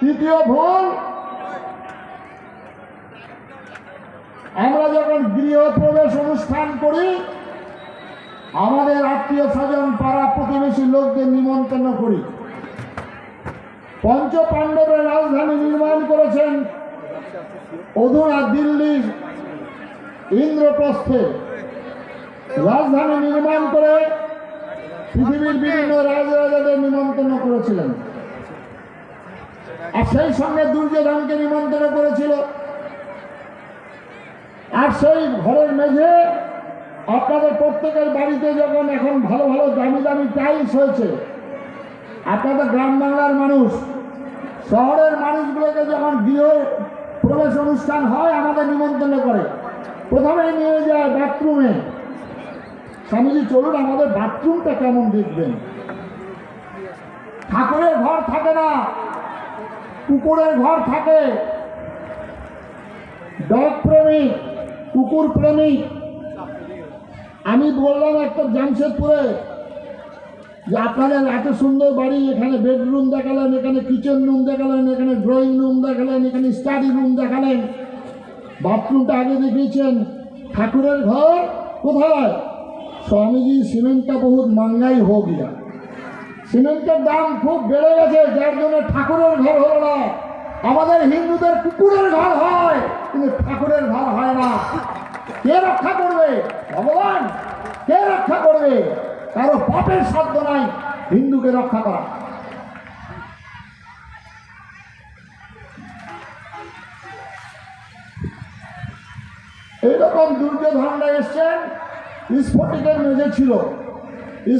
তৃতীয় ভুল, আমরা যখন গৃহপ্রবেশ অনুষ্ঠান করি আমাদের আত্মীয় স্বজন পাড়া প্রতিবেশী লোকদের নিমন্ত্রণ করি। পঞ্চ পাণ্ডবের রাজধানী নির্মাণ করেছেন অধুনা দিল্লির ইন্দ্রপ্রস্থে। রাজধানী নির্মাণ করে পৃথিবীর বিভিন্ন রাজরাজাদের নিমন্ত্রণ করেছিলেন, আর সেই সঙ্গে দুর্যোধনকে নিমন্ত্রণ করেছিল। আর সেই ঘরের মেঝে আপনাদের প্রত্যেকের বাড়িতে যখন এখন ভালো ভালো দামি দামি টাইলস হয়েছে, আপনাদের গ্রাম বাংলার মানুষ, শহরের মানুষগুলোকে যখন গৃহ প্রবেশ অনুষ্ঠান হয় আমাদের নিমন্ত্রণ করে, প্রথমেই নিয়ে যায় বাথরুমে। স্বামীজি চলুন আমাদের বাথরুমটা কেমন দেখবেন। ঠাকুরের ঘর থাকে না, কুকুরের ঘর থাকে। ডগ প্রেমিক, কুকুর প্রেমিক। আমি বললাম একটা জামশেদপুরে যে আপনাদের এত সুন্দর বাড়ি, এখানে বেডরুম দেখালেন, এখানে কিচেন রুম দেখালেন, এখানে ড্রয়িং রুম দেখালেন, এখানে স্টাডি রুম দেখালেন, বাথরুমটা আগে দেখিয়েছেন, ঠাকুরের ঘর কোথায়? স্বামীজি সিমেন্ট का बहुत महंगाई हो गया, সিমেন্টের দাম খুব বেড়ে গেছে, যার জন্য ঠাকুরের ঘর হলো না। আমাদের হিন্দুদের কুকুরের ঘর হয় কিন্তু ঠাকুরের ঘর হয় না। কে রক্ষা করবে? ভগবান। কে রক্ষা করবে? কারো পাপের সাধ্য নাই হিন্দুকে রক্ষা করা। এইরকম দুর্যোধনরা এসছেন, স্ফটিকের মেঝে ছিল।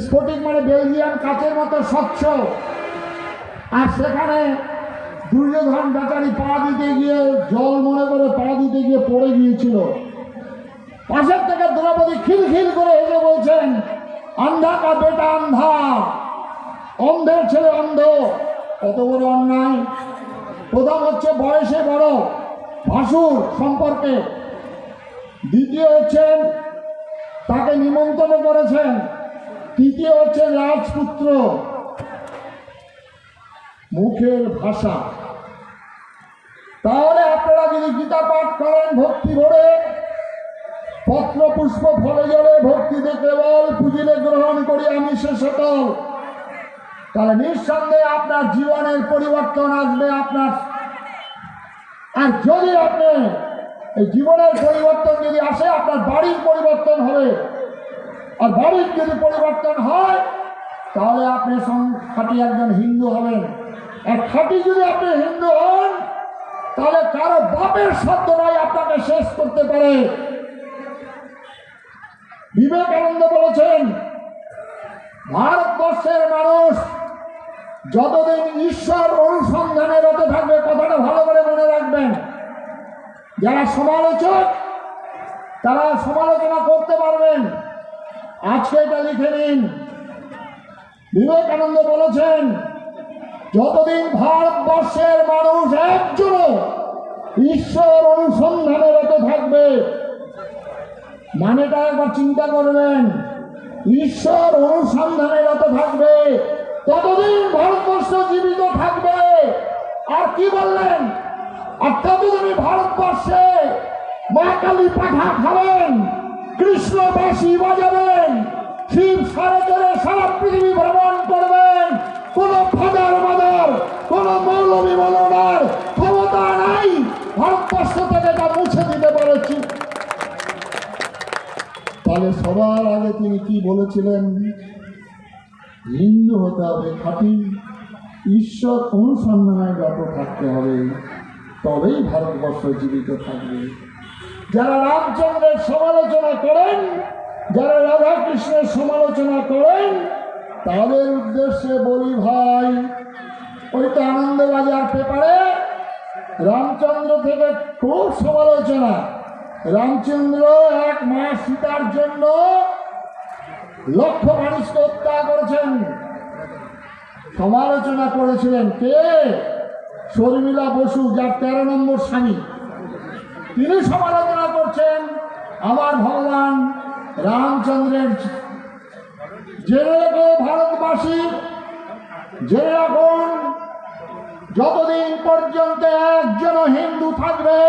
স্ফটিক মানে বেলজিয়াম কাচের মতো স্বচ্ছ। আর সেখানে দুর্যোধন বেচারি পা দিতে গিয়ে, জল মনে করে পা দিতে গিয়ে পড়ে গিয়েছিল। পাশের থেকে দ্রৌপদী খিলখিল করে হেসে বলছেন, আন্ধা কা বেটা আন্ধা, অন্ধের ছেলে অন্ধ। কত বড় অন্যায়! প্রথম হচ্ছে বয়সে বড়, ভাসুর সম্পর্কে। দ্বিতীয় হচ্ছেন তাকে নিমন্ত্রণ করেছেন। তৃতীয় হচ্ছে রাজপুত্র। মুখের ভাষা। তাহলে আপনারা যদি গীতা পাঠ করেন ভক্তি ভরে, পত্র পুষ্প ফলে জলে ভক্তিতে কেবল, পুজিলে গ্রহণ করি আমি সে সকল, তাহলে নিঃসন্দেহে আপনার জীবনের পরিবর্তন আসবে আপনার। আর যদি আপনি এই জীবনের পরিবর্তন যদি আসে, আপনার বাড়ির পরিবর্তন হবে। আর বাড়ির যদি পরিবর্তন হয় তাহলে আপনি খাঁটি একজন হিন্দু হবেন। আর খাঁটি যদি আপনি হিন্দু হন তাহলে কারো বাপের সাধ্য নয় আপনাকে শেষ করতে পারে। বিবেকানন্দ বলেছেন, ভারতবর্ষের মানুষ যতদিন ঈশ্বর অনুসন্ধানে রত থাকবে, কথাটা ভালো করে মনে রাখবেন। যারা সমালোচক তারা সমালোচনা করতে পারবেন, আজকে এটা লিখে নিন। বিবেকানন্দ বলেছেন, যতদিন ভারতবর্ষের মানুষ একজনও ঈশ্বর অনুসন্ধানে রত থাকবে, মানেটা একবার চিন্তা করবেন, ঈশ্বর অনুসন্ধানে রত থাকবে, ততদিন ভারতবর্ষ জীবিত থাকবে। আর কি বললেন? আর ততদিন ভারতবর্ষে মা কালী পাঠা খাবেন, কৃষ্ণ বাঁশি বাজাবেন, শিব সারে চড়ে সারা পৃথিবী ভ্রমণ করবেন। কোন ফাদার মাদার, কোন মৌলবী মৌলানার ক্ষমতা নাই ভারতবর্ষ থেকে এটা মুছে দিতে পারেছি। তাহলে সবার আগে তিনি কি বলেছিলেন? হিন্দু হতে হবে খাঁটি, ঈশ্বর অনুসন্ধানে রত থাকতে হবে, তবেই ভারতবর্ষ জীবিত থাকবে। যারা রামচন্দ্রের সমালোচনা করেন, যারা রাধা কৃষ্ণের সমালোচনা করেন, তাদের উদ্দেশ্যে বলি ভাই, ওই তো আনন্দবাজার পেপারে রামচন্দ্র থেকে খুব সমালোচনা। রামচন্দ্র এক মা সীতার জন্য লক্ষ মানুষকে হত্যা করেছেন, সমালোচনা করেছিলেন কে? শর্মিলা বসু, যার 13 নম্বর স্বামী। তিনি সমালোচনা করছেন আমার ভগবান রামচন্দ্রের। জেনে রেখো ভারতবাসী, জেনে রাখুন যতদিন পর্যন্ত একজন হিন্দু থাকবে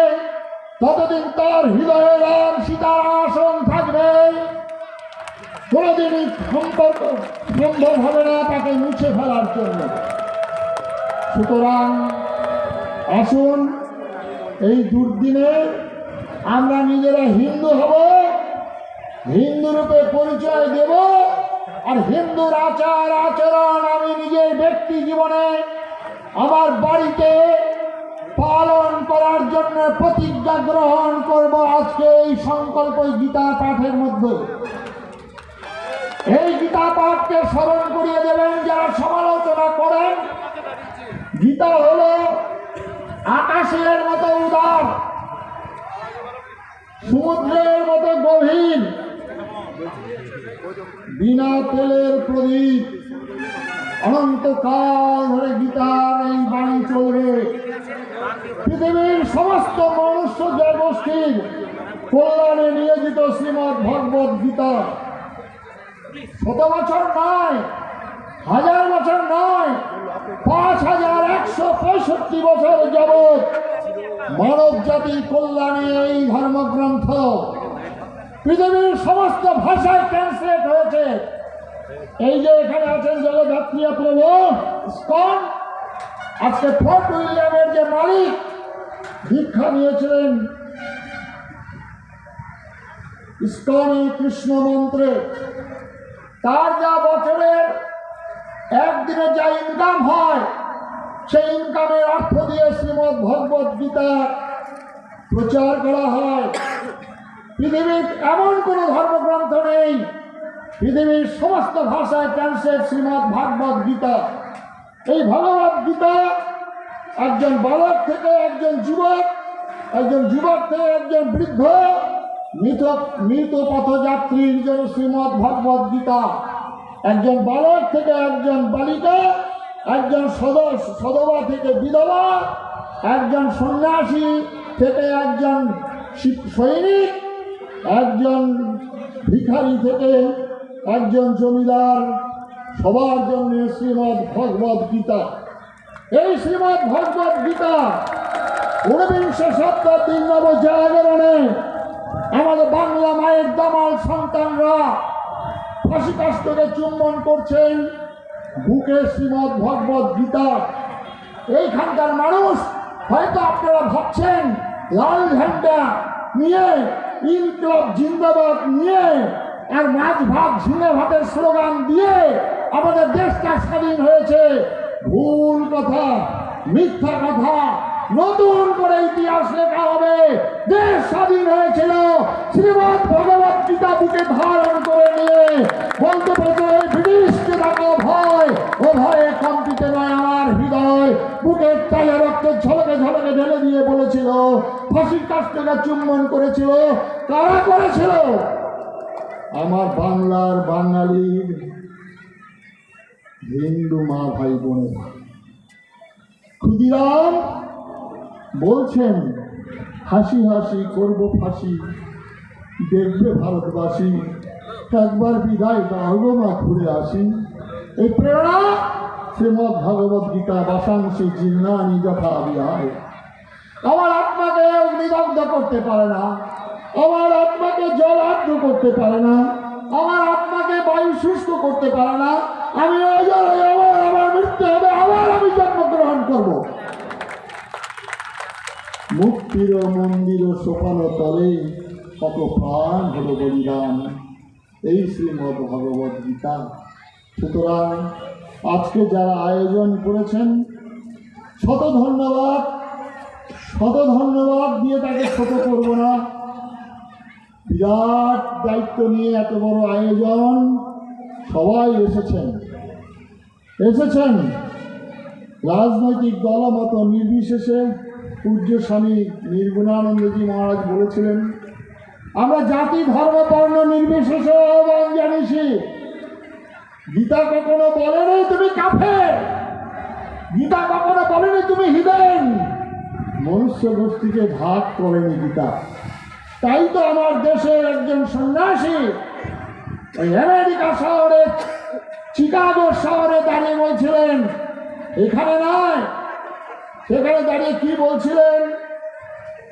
ততদিন তার হৃদয়ের আর সীতার আসন থাকবে। কোনদিনই সম্পর্ক সম্ভব হবে না তাকে মুছে ফেলার জন্য। সুতরাং আসুন এই দুর্দিনে আমরা নিজেরা হিন্দু হব, হিন্দু রূপে পরিচয় দেব, আর হিন্দুর আচার আচরণ আমি নিজের ব্যক্তি জীবনে আমার বাড়িতে পালন করার জন্য প্রতিজ্ঞা গ্রহণ করব আজকে এই সংকল্প গীতা পাঠের মধ্যে। এই গীতা পাঠকে স্মরণ করিয়ে দেবেন যারা সমালোচনা করেন। গীতা হলো আকাশের মতো উদার, সমুদ্রের মতো গভীর, বিনা তেলের প্রদীপ। অনন্তকাল ধরে গীতার এই বাণী চলবে। পৃথিবীর সমস্ত মনুষ্য জনগোষ্ঠীর কল্যাণে নিয়োজিত শ্রীমদ্ ভগবত গীতা। 100 বছর নয়, 1000 বছর নয়, 5165 বছর যাবৎ মানব জাতির কল্যাণে এই ধর্মগ্রন্থ পৃথিবীর সমস্ত ভাষায় ট্রান্সলেট হয়েছে। এই যে এখানে আছেন জগদ্ধাত্রীয় প্রভু ইসকন, আজকে ফোর্ট উইলিয়ামের যে মালিক দীক্ষা নিয়েছিলেন ইসকনে কৃষ্ণ মন্ত্রে, তার যা বছরের একদিনে যা ইনকাম হয় সেই ইনকামের অর্থ দিয়ে শ্রীমদ্ ভগবত গীতা প্রচার করা হয়। পৃথিবীর এমন কোন ধর্মগ্রন্থ নেই পৃথিবীর সমস্ত ভাষায় ট্রান্সলেট শ্রীমদ্ ভাগবত গীতা। এই ভগবত গীতা একজন বালক থেকে একজন যুবক, একজন যুবক থেকে একজন বৃদ্ধ, মৃত পথযাত্রীর জন্য শ্রীমদ্ ভগবত গীতা। একজন বালক থেকে একজন বালিকা, একজন সদবা থেকে বিধবা, একজন সন্ন্যাসী থেকে একজন সৈনিক, একজন ভিখারি থেকে একজন জমিদার, সবার জন্য শ্রীমদ্ ভগবত গীতা। এই শ্রীমদ্ ভগবত গীতা 19 শতাব্দীর নবজাগরণে আমাদের বাংলা মায়ের দামাল সন্তানরা ফাঁসি কাষ্ঠকে চুম্বন করছেন বুকে শ্রীমদ্ ভগবত গীতা। এইখানকার মানুষ হয়তো আপনারা ভাবছেন লাল ঝান্ডা নিয়ে, ইনকলাব জিন্দাবাদ নিয়ে আর মাছ ভাত ঝিঙে ভাতের স্লোগান দিয়ে আমাদের দেশটা স্বাধীন হয়েছে। ভুল কথা, মিথ্যা কথা। নতুন করে ইতিহাস লেখা হবে। দেশ স্বাধীন হয়েছিল শ্রীমদ্ ভগবত গীতা বুকে ধারণ করে নিয়ে। বলতে বলতে ব্রিটিশকে থাকা ভয়, ও ভয়ে কম্পিত নয় আমার হৃদয়। বুকের তালে রক্ত ঝলকে ঝলকে ঢেলে দিয়ে বলেছিল, ফাঁসির কাষ্ঠকে চুম্বন করেছিল। কারা করেছিল? আমার বাংলার বাঙালির হিন্দু মা ভাই বোনেরা। ক্ষুদিরাম বলছেন, হাসি হাসি করব ফাঁসি, দেখবে ভারতবাসী, একবার বিদায় দাও মা ঘুরে আসি। এই প্রেরণা শ্রীমদ্ ভগবত গীতা বাসাংশী জীর্ণানি যথা বিহায়। আমার আত্মাকে অগ্নিদগ্ধ করতে পারে না, আমার আত্মাকে জল আর্দ্র করতে পারে না, আমার আত্মাকে বায়ু শুষ্ক করতে পারে না। আমি অজর হয়ে আমার মৃত্যু হবে, আবার আমি জন্মগ্রহণ করব। মুক্তির মন্দির সোপান তলে কত প্রাণ হল বলিদান। এই শ্রীমদ্ ভগবত গীতা। সুতরাং আজকে যারা আয়োজন করেছেন শত ধন্যবাদ, শত ধন্যবাদ দিয়ে তাকে ছোট করব না। বিরাট দায়িত্ব নিয়ে এত বড় আয়োজন, সবাই এসেছেন রাজনৈতিক দলমত নির্বিশেষে। পূজ্য স্বামী নির্গুণানন্দজি মহারাজ বলেছিলেন, আমরা জাতি ধর্ম বর্ণ নির্বিশেষে আহ্বান জানিয়েছি। গীতা কখনো বলেনি তুমি কাফের, গীতা কখনো বলেনি তুমি হিদেন। মনুষ্য গোষ্ঠীকে ভাগ করেনি গীতা। তাই তো আমার দেশের একজন সন্ন্যাসী ওই আমেরিকা শহরে, চিকাগো শহরে দাঁড়িয়ে বলছিলেন, এখানে নয় সেখানে দাঁড়িয়ে কি বলছিলেন?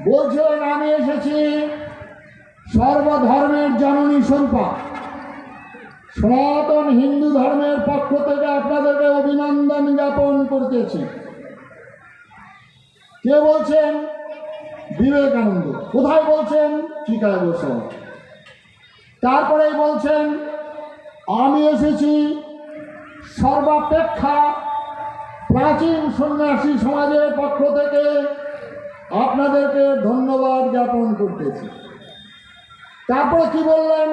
বলছিলেন, আমি এসেছি সর্বধর্মের জননী স্বরূপা, সনাতন হিন্দু ধর্মের পক্ষ থেকে আপনাদেরকে অভিনন্দন জ্ঞাপন করতেছি। কে বলছেন? বিবেকানন্দ। কোথায় বলছেন? চিকাগো শহর। তারপরেই বলছেন, আমি এসেছি সর্বাপেক্ষা প্রাচীন সন্ন্যাসী সমাজের পক্ষ থেকে আপনাদেরকে ধন্যবাদ জ্ঞাপন করতেছি। তারপরে কি বললেন?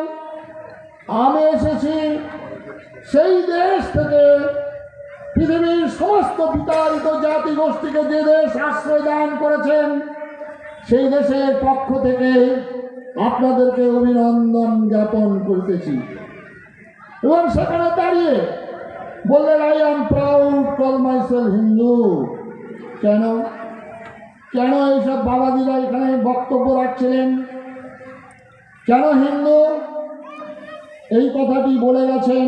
আমি এসেছি সেই দেশ থেকে, পৃথিবীর সমস্ত বিতাড়িত জাতি গোষ্ঠীকে যে দেশ আশ্রয় দান করেছেন, সেই দেশের পক্ষ থেকে আপনাদেরকে অভিনন্দন জ্ঞাপন করতেছি। এবং সেখানে দাঁড়িয়ে বললেন, I am proud call myself Hindu. কেন কেন এইসব বাবাজিরা এখানে বক্তব্য রাখছিলেন? কেন হিন্দু? এই কথাটি বলে গেছেন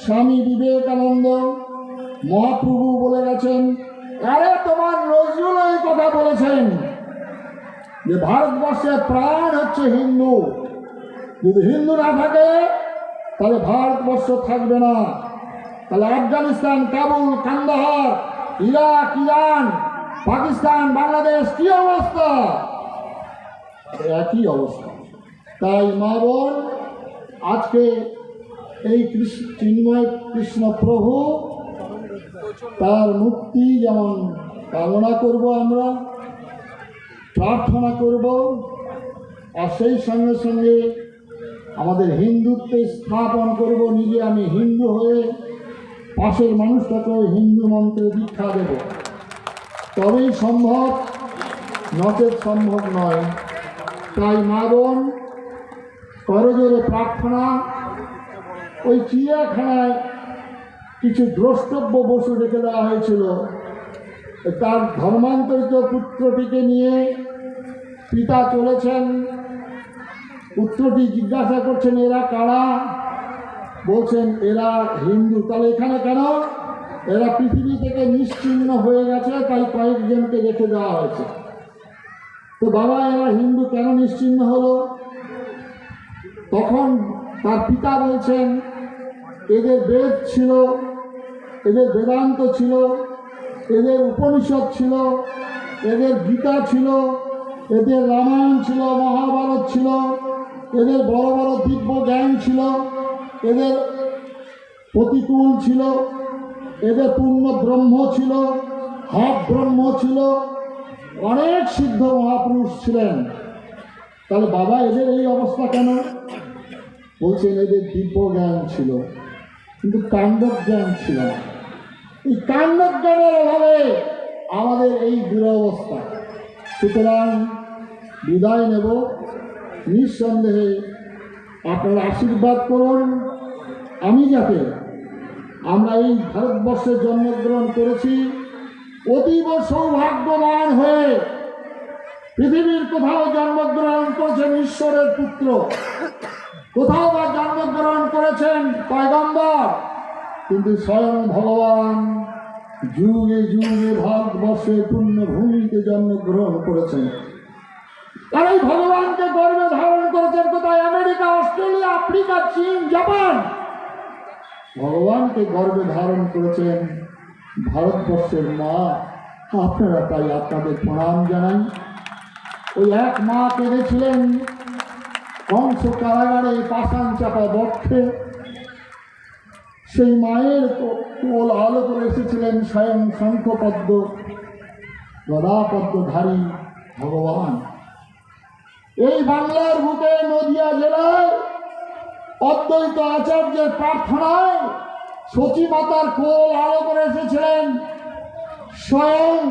স্বামী বিবেকানন্দ, মহাপ্রভু বলে গেছেন। আরে তোমার নজরুল এই কথা বলেছেন যে ভারতবর্ষের প্রাণ হচ্ছে হিন্দু, যদি হিন্দু না থাকে তাহলে ভারতবর্ষ থাকবে না। তাহলে আফগানিস্তান, কাবুল, কান্দাহার, ইরাক, ইরান, পাকিস্তান, বাংলাদেশ কি অবস্থা? একই অবস্থা। তাই মা বোন, আজকে এই চিন্ময় কৃষ্ণ প্রভু তার মুক্তি যেমন কামনা করব, আমরা প্রার্থনা করব, আর সেই সঙ্গে সঙ্গে আমাদের হিন্দুত্বে স্থাপন করব। নিজে আমি হিন্দু হয়ে পাশের মানুষটাকেও হিন্দু মন্ত্রে দীক্ষা দেব, তবেই সম্ভব, নচেত সম্ভব নয়। তাই মা বোন, করজোরে প্রার্থনা। ওই চিড়িয়াখানায় কিছু দ্রষ্টব্য বস্তু রেখে দেওয়া হয়েছিল, তার ধর্মান্তরিত পুত্রটিকে নিয়ে পিতা চলেছেন। পুত্রটি জিজ্ঞাসা করছেন, এরা কারা? বলছেন, এরা হিন্দু। তাহলে এখানে কেন? এরা পৃথিবী থেকে নিশ্চিহ্ন হয়ে গেছে, তাই কয়েকজনকে রেখে দেওয়া হয়েছে। তো বাবা, এরা হিন্দু কেন নিশ্চিহ্ন হলো? তখন তার পিতা বলছেন, এদের বেদ ছিল, এদের বেদান্ত ছিল, এদের উপনিষদ ছিল, এদের গীতা ছিল, এদের রামায়ণ ছিল, মহাভারত ছিল, এদের বড় বড় দিব্য জ্ঞান ছিল, এদের প্রতিকূল ছিল, এদের পূর্ণ ব্রহ্ম ছিল, হাফ ব্রহ্ম ছিল, অনেক সিদ্ধ মহাপুরুষ ছিলেন। তাহলে বাবা, এদের এই অবস্থা কেন? বলছেন, এদের দিব্য জ্ঞান ছিল, কিন্তু কাণ্ডব জ্ঞান ছিল না। এই কাণ্ডব জ্ঞানের অভাবে আমাদের এই দুরবস্থা। সুতরাং বিদায় নেব। নিঃসন্দেহে আপনারা আশীর্বাদ করুন, আমি যাতে আমরা এই ভারতবর্ষে জন্মগ্রহণ করেছি, অতীব সৌভাগ্যবান হয়ে পৃথিবীর কোথাও জন্মগ্রহণ করেছেন ঈশ্বরের পুত্র, কোথাও বা জন্মগ্রহণ করেছেন পয়গম্বর, কিন্তু স্বয়ং ভগবান যুগে যুগে ভারতবর্ষের পুণ্যভূমিতে জন্মগ্রহণ করেছেন। আর এই ভগবানকে গর্বে ধারণ করেছেন কোথায়? আমেরিকা, অস্ট্রেলিয়া, আফ্রিকা, চীন, জাপান। ভগবানকে গর্বে ধারণ করেছেন ভারতবর্ষের মা। আপনারা তাই আপনাদের প্রণাম জানাই। ওই এক মা কেঁদেছিলেন কংস কারাগারে পাষাণ চাপা বক্ষে। সেই মায়ের কোল আলো করে এসেছিলেন স্বয়ং শঙ্খপদ্ম গদাপদ্মধারী ভগবান। এই বাংলার বুকে নদিয়া জেলায় অদ্বৈত আচার্যের প্রার্থনায় সচী মাতার কোল আলো করে এসেছিলেন স্বয়ং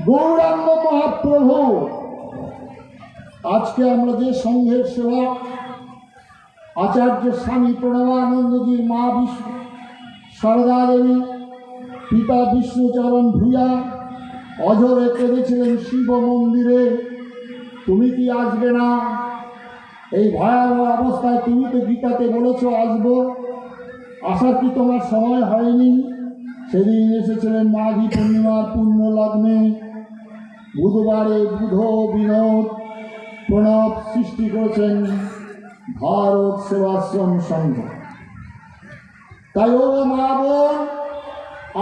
গৌরাঙ্গ মহাপ্রভু। আজকে আমরা যে সংঘের সেবক, আচার্য স্বামী প্রণবানন্দজির মা সারদা দেবী, পিতা বিষ্ণুচরণ ভূয়া অঝরে কেঁদেছিলেন শিব মন্দিরে, তুমি কি আসবে না? এই ভয়াবহ অবস্থায় তুমি তো গীতাতে বলেছ আসবো, আসার কি তোমার সময় হয়নি? সেদিন এসেছিলেন মাঘী পূর্ণিমার পুণ্য লগ্নে। বুধবারে বুধ বিনোদ প্রণব সৃষ্টি করেছেন ভারত সেবাশ্রম সংঘ। তাই ও মা বোন,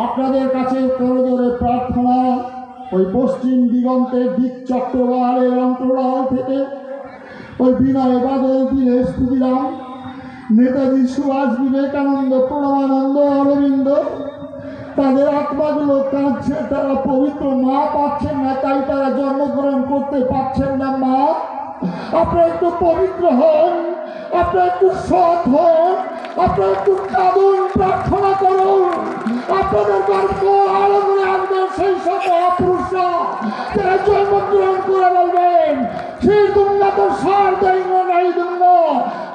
আপনাদের কাছে করজোরে প্রার্থনা, ওই পশ্চিম দিগন্তের দিক চক্রবালের অন্তরাল থেকে ওই বিনয় বাদল দীনেশ ক্ষুদিরাম, নেতাজি সুভাষ, বিবেকানন্দ, প্রণবানন্দ, অরবিন্দ, তাদের আত্মাগুলো কাঁদছে। তারা পবিত্র মা পাচ্ছেন না, তাই তারা জন্মগ্রহণ করতে পারছেন না। মা, আপনারা একটু পবিত্র হন, আপনারা একটু সৎ হন, আপনারা একটু কাঁদুন, প্রার্থনা করুন। আপনাদের গর্ব আলোচনা আসবেন সেই সব মহাপুরুষরা যারা জন্মগ্রহণ করে বলবেন, সেই দুর্গা তো সার দৈন্য নাই দুর্গ।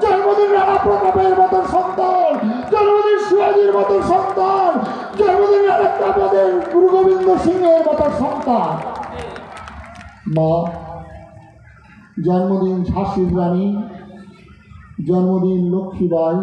জন্মদিন রানা প্রতাপের মতো সন্তান, জন্মদিন শিবাজির মতো সন্তান, জন্মদিন আমাদের গুরু গোবিন্দ সিংহের মতো সন্তান। মা, জন্মদিন ঝাঁসির রানী, জন্মদিন লক্ষ্মীবাই,